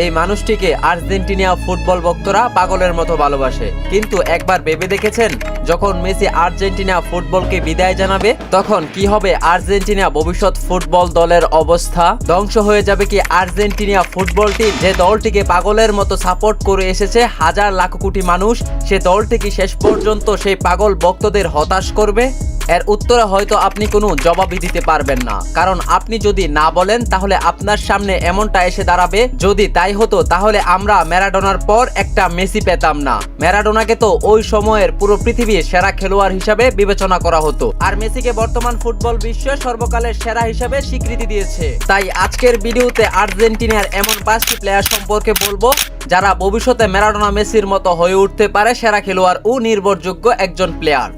এই মানুষটিকে Argentina football ভক্তরা পাগলের মতো ভালোবাসে। কিন্তু একবার ভেবে দেখেছেন, যখন মেসি আর্জেন্টিনা ফুটবলকে বিদায় জানাবে তখন কি হবে আর্জেন্টিনা ভবিষ্যৎ ফুটবল দলের অবস্থা? ধ্বংস হয়ে যাবে কি আর্জেন্টিনা ফুটবল টিম, যে দলটিকে পাগলের মতো সাপোর্ট করে এসেছে হাজার লাখ কোটি মানুষ? সে দলটি কি শেষ পর্যন্ত সেই পাগল ভক্তদের হতাশ করবে? এর উত্তরে হয়তো আপনি কোনো জবাবই দিতে পারবেন না, কারণ আপনি যদি না বলেন তাহলে আপনার সামনে এমনটা এসে দাঁড়াবে, যদি তাই হতো তাহলে আমরা ম্যারাডোনার পর একটা মেসি পেতাম না। ম্যারাডোনাকে তো ওই সময়ের পুরো পৃথিবীর সেরা খেলোয়াড় হিসাবে বিবেচনা করা হতো, আর মেসিকে বর্তমান ফুটবল বিশ্ব সর্বকালের সেরা হিসাবে স্বীকৃতি দিয়েছে। তাই আজকের ভিডিওতে আর্জেন্টিনার এমন 5টি প্লেয়ার সম্পর্কে বলবো যারা ভবিষ্যতে ম্যারাডোনা মেসির মতো হয়ে উঠতে পারে সেরা খেলোয়াড় ও নির্ভরযোগ্য একজন প্লেয়ার।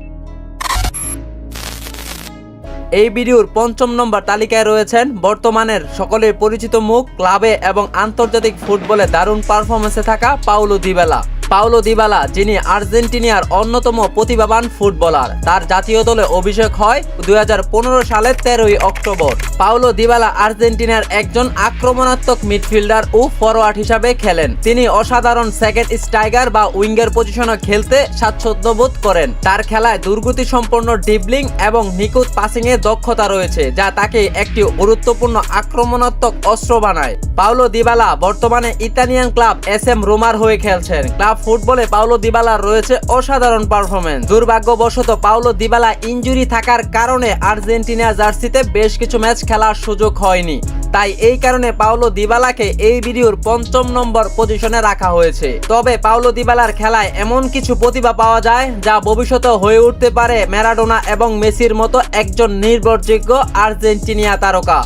এই ভিডিওর 5ম নম্বর তালিকায় রয়েছেন বর্তমানের সকলের পরিচিত মুখ, ক্লাবে এবং আন্তর্জাতিক ফুটবলে দারুণ পারফরমেন্সে থাকা পাওলো দিবালা। পাওলো দিবালা, যিনি আর্জেন্টিনার অন্যতম প্রতিভাবান ফুটবলার। তার জাতীয় দলে অভিষেক হয় 2015 সালের 13ই অক্টোবর। পাওলো দিবালা আর্জেন্টিনার একজন আক্রমণাত্মক মিডফিল্ডার ও ফরওয়ার্ড হিসাবে খেলেন। তিনি অসাধারণ সেকেন্ড স্ট্রাইকার বা উইঙ্গার পজিশনে খেলতে স্বাচ্ছন্দ্য বোধ করেন। তার খেলায় দুর্গতি সম্পন্ন ড্রিবলিং এবং নিখুঁত পাসিং এ দক্ষতা রয়েছে, যা তাকে একটি গুরুত্বপূর্ণ আক্রমণাত্মক অস্ত্র বানায়। পাওলো দিবালা বর্তমানে ইতালিয়ান ক্লাব SM রোমার হয়ে খেলছেন। ক্লাব ফুটবলে পাওলো দিবালার রয়েছে অসাধারণ পারফরমেন্স। দুর্ভাগ্যবশত পাওলো দিবালা ইনজুরি থাকার কারণে আর্জেন্টিনা জার্সিতে বেশ কিছু ম্যাচ খেলার সুযোগ হয়নি। তাই এই কারণে পাওলো দিবালাকে এই ভিডিওর 5ম নম্বর পজিশনে রাখা হয়েছে। তবে পাওলো দিবালার খেলায় এমন কিছু প্রতিভা পাওয়া যায় যা ভবিষ্যতে হয়ে উঠতে পারে ম্যারাডোনা এবং মেসির মতো একজন নির্ভরযোগ্য আর্জেন্টিনা তারকা।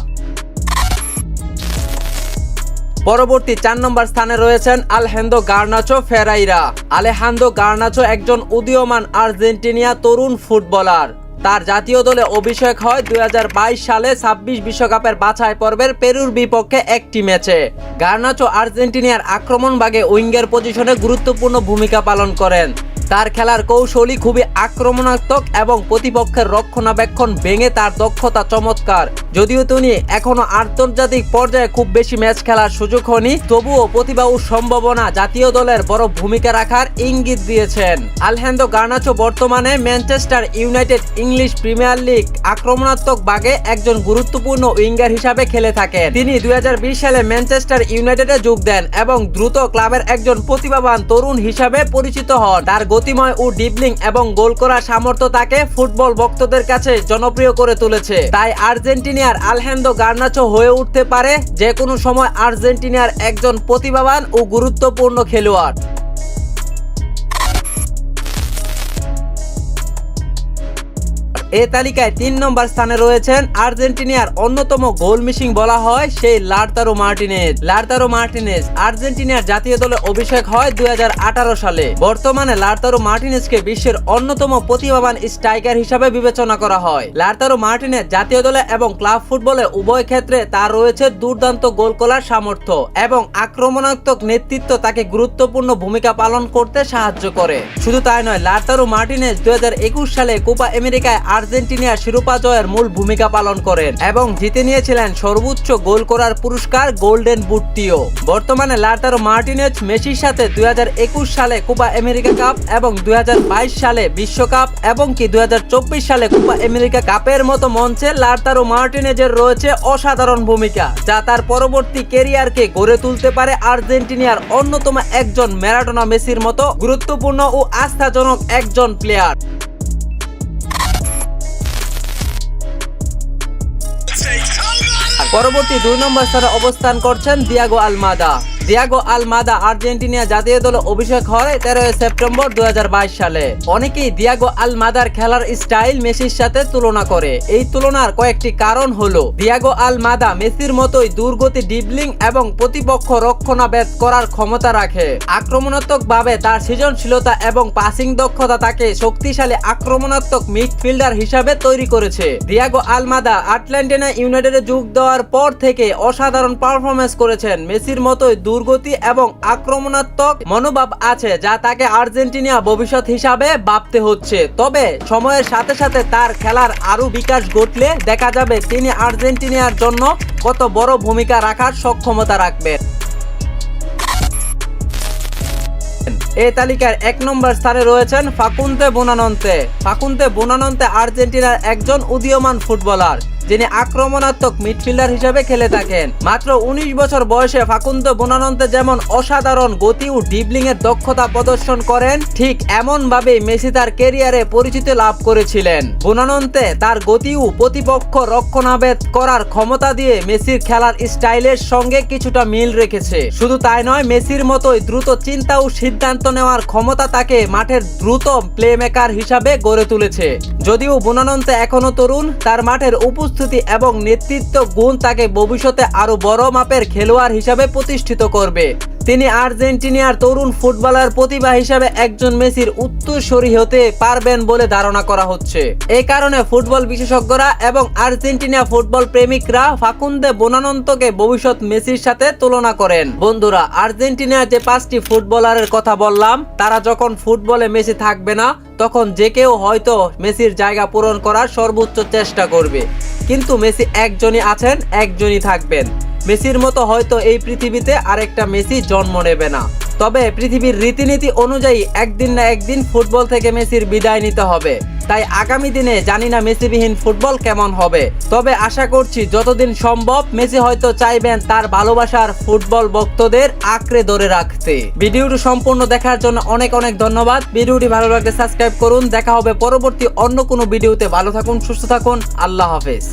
পরবর্তী 4 নম্বর স্থানে রয়েছেন আলহেন্দো গার্নাচো ফেরাইরা। আলেহান্দো গার্নাচো একজন উদীয়মান আর্জেন্টিনা তরুণ ফুটবলার। তার জাতীয় দলে অভিষেক হয় 2022 সালে 26 বিশ্বকাপের বাছাই পর্বের পেরুর বিপক্ষে একটি ম্যাচে। গার্নাচো আর্জেন্টিনার আক্রমণভাগে উইঙ্গার পজিশনে গুরুত্বপূর্ণ ভূমিকা পালন করেন। তার খেলার কৌশলী খুবই আক্রমণাত্মক এবং প্রতিপক্ষের রক্ষণাবেক্ষণ ভেঙে তার দক্ষতা চমৎকার। যদিও তিনি এখনো আন্তর্জাতিক পর্যায়ে খুব বেশি ম্যাচ খেলার সুযোগ হয়নি, তবুও প্রতিভা ও সম্ভাবনা জাতীয় দলের বড় ভূমিকা রাখার ইঙ্গিত দিয়েছেন। আলহেন্দো গার্নাচো বর্তমানে Manchester United English premier league আক্রমণাত্মক ভাগে একজন গুরুত্বপূর্ণ উইঙ্গার হিসাবে খেলে থাকেন। তিনি 2020 সালে ম্যানচেস্টার ইউনাইটেডে যোগ দেন এবং দ্রুত ক্লাবের একজন প্রতিভাবান তরুণ হিসাবে পরিচিত হন। তার গতিময় ও ড্রিবলিং এবং গোল করার সামর্থ্য তাকে ফুটবল ভক্তদের কাছে জনপ্রিয় করে তুলেছে। তাই আর্জেন্টিনার আলহেন্দো গার্নাচো হয়ে উঠতে পারে যে কোনো সময় আর্জেন্টিনার একজন প্রতিভাবান ও গুরুত্বপূর্ণ খেলোয়াড়। এই তালিকায় 3 নম্বর স্থানে রয়েছেন আর্জেন্টিনার অন্যতম গোল মিসিং বলা হয় সেই লাউতারো মার্টিনেজ। লাউতারো মার্টিনেজ আর্জেন্টিনার জাতীয় দলে অভিষেক হয় 2018 সালে। বর্তমানে লাউতারো মার্টিনেজকে বিশ্বের অন্যতম প্রতিভাবান স্ট্রাইকার হিসাবে বিবেচনা করা হয়। লাউতারো মার্টিনেজ জাতীয় দলে এবং ক্লাব ফুটবলে উভয় ক্ষেত্রে তার রয়েছে দুর্দান্ত গোল করার সামর্থ্য এবং আক্রমণাত্মক নেতৃত্ব তাকে গুরুত্বপূর্ণ ভূমিকা পালন করতে সাহায্য করে। শুধু তাই নয়, লাউতারো মার্টিনেজ 2021 সালে কোপা আমেরিকায় আর্জেন্টিনার শিরোপা জয়ের মূল ভূমিকা পালন করেন এবং জিতে নিয়েছিলেন সর্বোচ্চ গোল করার পুরস্কার গোল্ডেন বুটটিও। বর্তমানে লাউতারো মার্টিনেজ মেসির সাথে 2021 সালে কোপা আমেরিকা কাপ এবং 2022 সালে বিশ্বকাপ এবং 2024 সালে কোপা আমেরিকা কাপের মতো মঞ্চে লাউতারো মার্টিনেজের রয়েছে অসাধারণ ভূমিকা, যা তার পরবর্তী ক্যারিয়ারকে গড়ে তুলতে পারে আর্জেন্টিনার অন্যতম একজন ম্যারাডোনা মেসির মতো গুরুত্বপূর্ণ ও আস্থাজনক একজন প্লেয়ার। পরবর্তী 2 নম্বর স্থানে অবস্থান করছেন Diego Almada. Diego Almada Argentina জাতীয় দলে অভিষেক হয় 13 সেপ্টেম্বর 2022 সালে। অনেকেই দিয়াগো আলমাদার খেলার স্টাইল মেসির সাথে তুলনা করে। এই তুলনার কয়েকটি কারণ হলো, দিয়াগো আলমাদা মেসির মতোই দুর্গতি ড্রিবলিং এবং প্রতিপক্ষ রক্ষণাবেদ করার ক্ষমতা রাখে। আক্রমণাত্মক ভাবে তার সৃজনশীলতা এবং পাসিং দক্ষতা তাকে শক্তিশালী আক্রমণাত্মক মিডফিল্ডার হিসাবে তৈরি করেছে। দিয়াগো আলমাদা আটলান্টিনা ইউনাইটেডে যোগ দেওয়ার পর থেকে অসাধারণ পারফরমেন্স করেছেন। মেসির মতোই দুর্গতি এবং আক্রমণাত্মক মনোভাব আছে, যা তাকে আর্জেন্টিনা ভবিষ্যৎ হিসাবে ভাবতে হচ্ছে। তবে সময়ের সাথে সাথে তার খেলার আরো বিকাশ ঘটলে দেখা যাবে তিনি আর্জেন্টিনার জন্য কত বড় ভূমিকা রাখার সক্ষমতা রাখবেন। এই তালিকার 1 নম্বর স্থানে রয়েছেন ফাকুন্দে বুনানন্তে। ফাকুন্দে বুনানন্তে আর্জেন্টিনার একজন উদীয়মান ফুটবলার, যিনি আক্রমণাত্মক মিডফিল্ডার হিসেবে খেলে থাকেন। মাত্র 19 বছর বয়সে ফাকুন্দে বুনানন্তে যেমন অসাধারণ গতি ও ড্রিবলিং এর দক্ষতা প্রদর্শন করেন, ঠিক এমন ভাবেই মেসি তার ক্যারিয়ারে পরিচিতি লাভ করেছিলেন। বুনানন্তে তার গতি ও প্রতিপক্ষ রক্ষণাবেদ করার ক্ষমতা দিয়ে মেসির খেলার স্টাইলের সঙ্গে কিছুটা মিল রেখেছে। শুধু তাই নয়, মেসির মতোই দ্রুত চিন্তা ও সিদ্ধান্ত নেওয়ার ক্ষমতা তাকে মাঠের দ্রুত প্লেমেকার হিসাবে গড়ে তুলেছে। যদিও বুনানন্তে এখনো তরুণ, তার মাঠের উপস্থিতি এবং নেতৃত্ব গুণ তাকে ভবিষ্যতে আরো বড় মাপের খেলোয়াড় হিসাবে প্রতিষ্ঠিত করবে। তিনি আর্জেন্টিনার তরুণ ফুটবলার প্রতিভা হিসাবে একজন মেসির উত্তরসূরি হতে পারবেন বলে ধারণা করা হচ্ছে। এই কারণে ফুটবল বিশেষজ্ঞরা এবং আর্জেন্টিনা ফুটবল প্রেমিকরা ফাকুন্দে বুনানন্তকে ভবিষ্যৎ মেসির সাথে তুলনা করেন। বন্ধুরা, আর্জেন্টিনার যে 5টি ফুটবলারের কথা বললাম, তারা যখন ফুটবলে মেসি থাকবে না, তখন যে কেউ হয়তো মেসির জায়গা পূরণ করার সর্বোচ্চ চেষ্টা করবে। কিন্তু মেসি একজনই আছেন, একজনই থাকবেন। মেসির মতো হয়তো এই পৃথিবীতে আরেকটা মেসি জন্ম নেবে না। তবে পৃথিবীর রীতিনীতি অনুযায়ী একদিন না একদিন ফুটবল থেকে মেসির বিদায় নিতে হবে। তাই আগামী দিনে জানি না মেসিবিহীন ফুটবল কেমন হবে। তবে আশা করছি যতদিন সম্ভব মেসি হয়তো চাইবেন তার ভালোবাসার ফুটবল ভক্তদের আঁকড়ে ধরে রাখতে। ভিডিওটি সম্পূর্ণ দেখার জন্য অনেক অনেক ধন্যবাদ। ভিডিওটি ভালো লাগলে সাবস্ক্রাইব করুন। দেখা হবে পরবর্তী অন্য কোনো ভিডিওতে। ভালো থাকুন, সুস্থ থাকুন, আল্লাহ হাফেজ।